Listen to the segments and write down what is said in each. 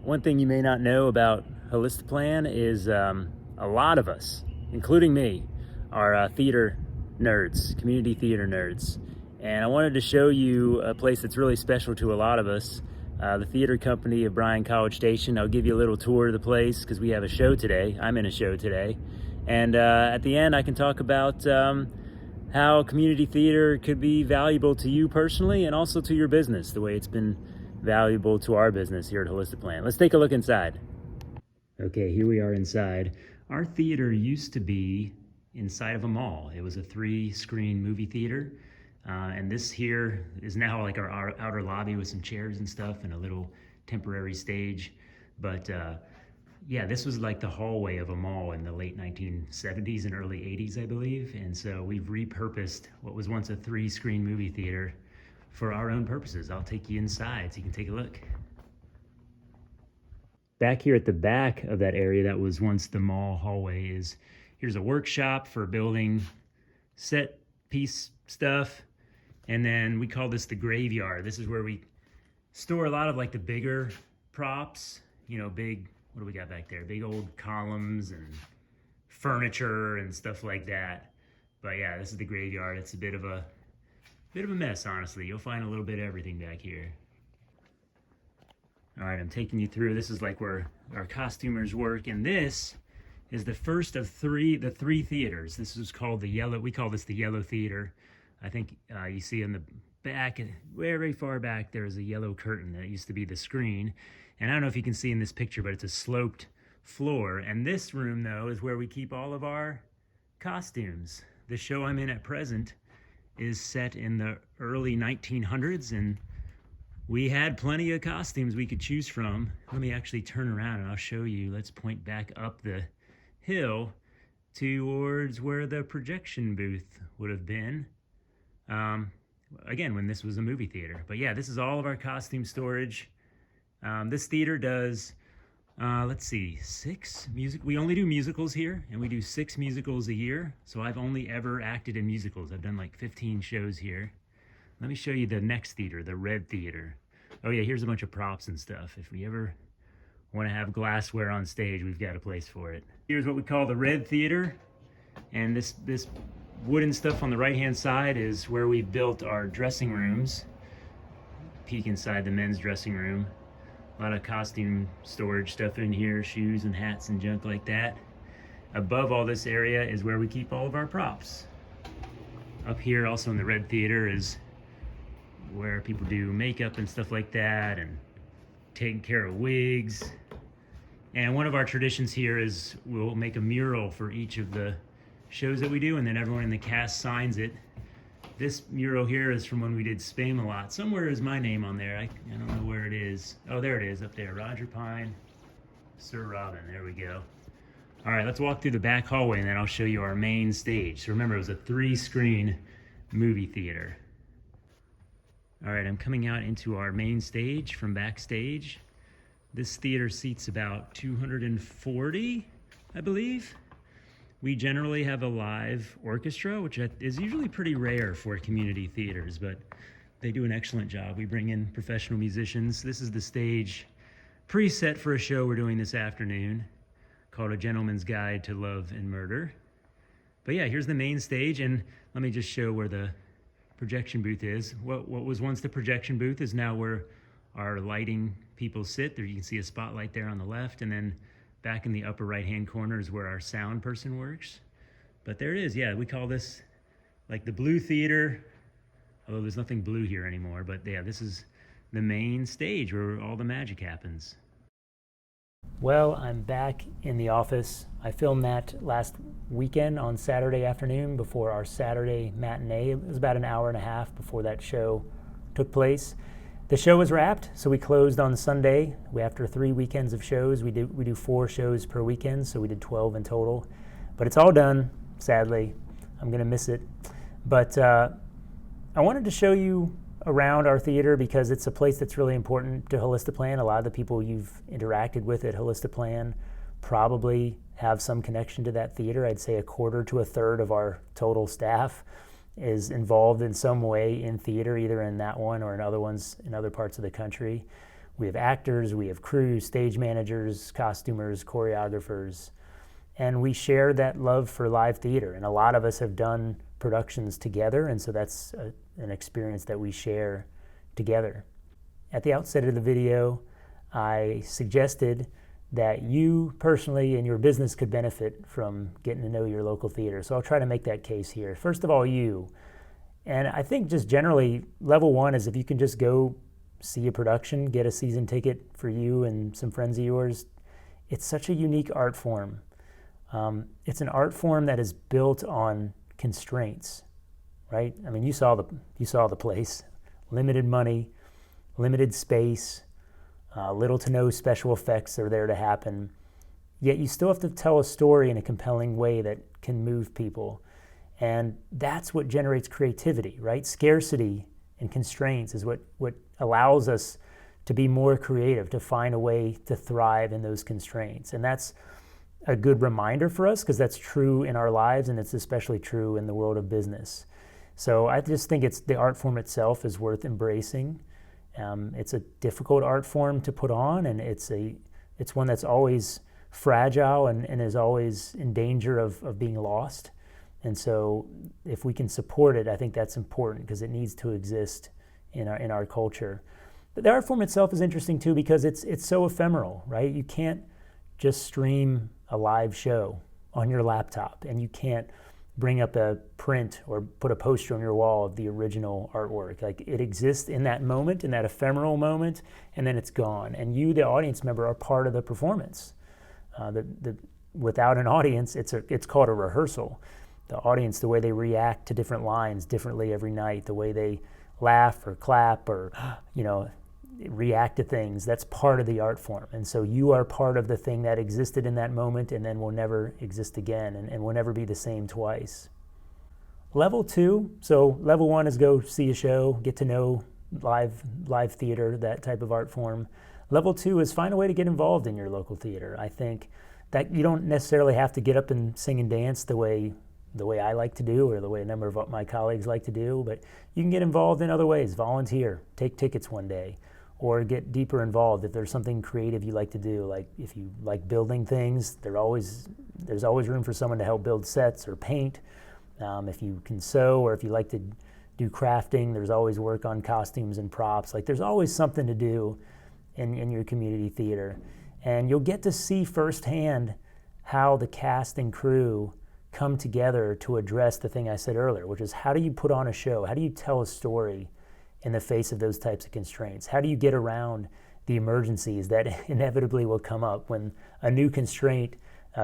One thing you may not know about Holistiplan is a lot of us, including me, are theater nerds, community theater nerds. And I wanted to show you a place that's really special to a lot of us, the theater company of Bryan College Station. I'll give you a little tour of the place because we have a show today. I'm in a show today. And at the end, I can talk about how community theater could be valuable to you personally and also to your business, the way it's been valuable to our business here at Holistiplan. Let's take a look inside. Okay, here we are inside. Our theater used to be inside of a mall. It was a 3-screen movie theater. And this here is now like our outer lobby with some chairs and stuff and a little temporary stage. But yeah, this was like the hallway of a mall in the late 1970s and early 80s, I believe. And so we've repurposed what was once a 3-screen movie theater for our own purposes. I'll take you inside so you can take a look. Back here at the back of that area that was once the mall hallway here's a workshop for building set piece stuff. And then we call this the graveyard. This is where we store a lot of like the bigger props, you know, what do we got back there? Big old columns and furniture and stuff like that. But yeah, this is the graveyard. It's a bit of a mess, honestly. You'll find a little bit of everything back here. All right, I'm taking you through. This is like where our costumers work, and this is the first of the three theaters. This is called we call this the Yellow Theater. I think you see in the back, very far back, there's a yellow curtain that used to be the screen. And I don't know if you can see in this picture, but it's a sloped floor. And this room, though, is where we keep all of our costumes. The show I'm in at present is set in the early 1900s, and we had plenty of costumes we could choose from. Let me actually turn around and I'll show you. Let's point back up the hill towards where the projection booth would have been. Again, when this was a movie theater. But yeah, this is all of our costume storage. This theater does, let's see, 6 music. We only do musicals here, and we do 6 musicals a year. So I've only ever acted in musicals. I've done like 15 shows here. Let me show you the next theater, the Red Theater. Oh yeah, here's a bunch of props and stuff. If we ever want to have glassware on stage, we've got a place for it. Here's what we call the Red Theater. And this wooden stuff on the right-hand side is where we built our dressing rooms. Peek inside the men's dressing room. A lot of costume storage stuff in here, shoes and hats and junk like that. Above all this area is where we keep all of our props. Up here, also in the Red Theater, is where people do makeup and stuff like that and taking care of wigs. And one of our traditions here is we'll make a mural for each of the shows that we do, and then everyone in the cast signs it. This mural here is from when we did Spamalot. Somewhere is my name on there. I don't know where it is. Oh, there it is up there. Roger Pine, Sir Robin. There we go. All right, let's walk through the back hallway, and then I'll show you our main stage. So remember, it was a 3-screen movie theater. All right, I'm coming out into our main stage from backstage. This theater seats about 240, I believe. We generally have a live orchestra, which is usually pretty rare for community theaters, but they do an excellent job. We bring in professional musicians. This is the stage preset for a show we're doing this afternoon called A Gentleman's Guide to Love and Murder. But yeah, here's the main stage, and let me just show where the projection booth is. What was once the projection booth is now where our lighting people sit. There you can see a spotlight there on the left, and then back in the upper right-hand corner is where our sound person works. But there it is. Yeah, we call this like the Blue Theater, although there's nothing blue here anymore. But yeah, this is the main stage where all the magic happens. Well, I'm back in the office. I filmed that last weekend on Saturday afternoon before our Saturday matinee. It was about an hour and a half before that show took place. The show was wrapped, so we closed on Sunday. After 3 weekends of shows, we do 4 shows per weekend, so we did 12 in total. But it's all done, sadly. I'm gonna miss it. But I wanted to show you around our theater because it's a place that's really important to Holistiplan. A lot of the people you've interacted with at Holistiplan probably have some connection to that theater. I'd say 1/4 to 1/3 of our total staff is involved in some way in theater, either in that one or in other ones in other parts of the country. We have actors, we have crew, stage managers, costumers, choreographers, and we share that love for live theater. And a lot of us have done productions together, and so that's an experience that we share together. At the outset of the video, I suggested that you personally and your business could benefit from getting to know your local theater. So I'll try to make that case here. First of all, you. And I think just generally, level one is if you can just go see a production, get a season ticket for you and some friends of yours. It's such a unique art form. It's an art form that is built on constraints, right? I mean, you saw the place. Limited money, limited space, little to no special effects are there to happen. Yet you still have to tell a story in a compelling way that can move people. And that's what generates creativity, right? Scarcity and constraints is what allows us to be more creative, to find a way to thrive in those constraints. And that's a good reminder for us because that's true in our lives, and it's especially true in the world of business. So I just think the art form itself is worth embracing. It's a difficult art form to put on, and it's one that's always fragile and is always in danger of being lost. And so if we can support it, I think that's important because it needs to exist in our culture. But the art form itself is interesting too because it's so ephemeral, right? You can't just stream a live show on your laptop, and you can't bring up a print or put a poster on your wall of the original artwork. Like, it exists in that moment, in that ephemeral moment, and then it's gone. And you, the audience member, are part of the performance. Without an audience, it's called a rehearsal. The audience, the way they react to different lines differently every night, the way they laugh or clap or react to things, that's part of the art form. And so you are part of the thing that existed in that moment and then will never exist again and will never be the same twice. Level two, so level one is go see a show, get to know live theater, that type of art form. Level two is find a way to get involved in your local theater. I think that you don't necessarily have to get up and sing and dance the way I like to do or the way a number of my colleagues like to do, but you can get involved in other ways. Volunteer, take tickets one day, or get deeper involved if there's something creative you like to do. Like if you like building things, there's always room for someone to help build sets or paint. If you can sew or if you like to do crafting, there's always work on costumes and props. Like, there's always something to do in your community theater. And you'll get to see firsthand how the cast and crew come together to address the thing I said earlier, which is how do you put on a show? How do you tell a story in the face of those types of constraints? How do you get around the emergencies that inevitably will come up when a new constraint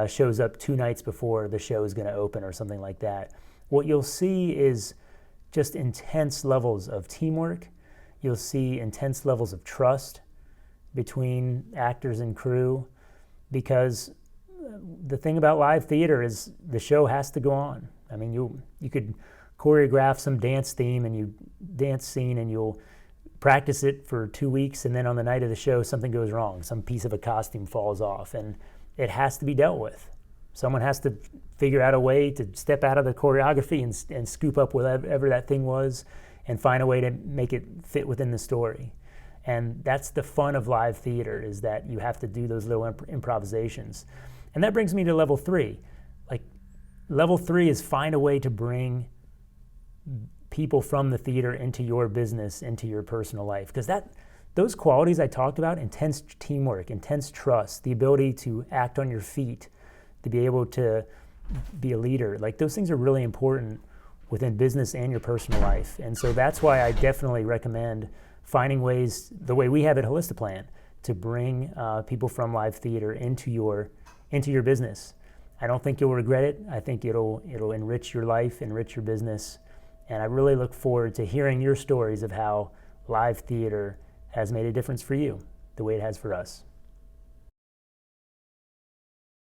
shows up 2 nights before the show is going to open or something like that? What you'll see is just intense levels of teamwork. You'll see intense levels of trust between actors and crew, because the thing about live theater is the show has to go on. I mean, you could choreograph some dance theme and you dance scene and you'll practice it for 2 weeks, and then on the night of the show something goes wrong, some piece of a costume falls off, and it has to be dealt with. Someone has to figure out a way to step out of the choreography and scoop up whatever that thing was and find a way to make it fit within the story. And that's the fun of live theater, is that you have to do those little improvisations. And that brings me to level 3. Like, level 3 is find a way to bring people from the theater into your business, into your personal life. Because those qualities I talked about, intense teamwork, intense trust, the ability to act on your feet, to be able to be a leader, like, those things are really important within business and your personal life. And so that's why I definitely recommend finding ways, the way we have at Holistiplan, to bring people from live theater into your business. I don't think you'll regret it. I think it'll enrich your life, enrich your business. And I really look forward to hearing your stories of how live theater has made a difference for you, the way it has for us.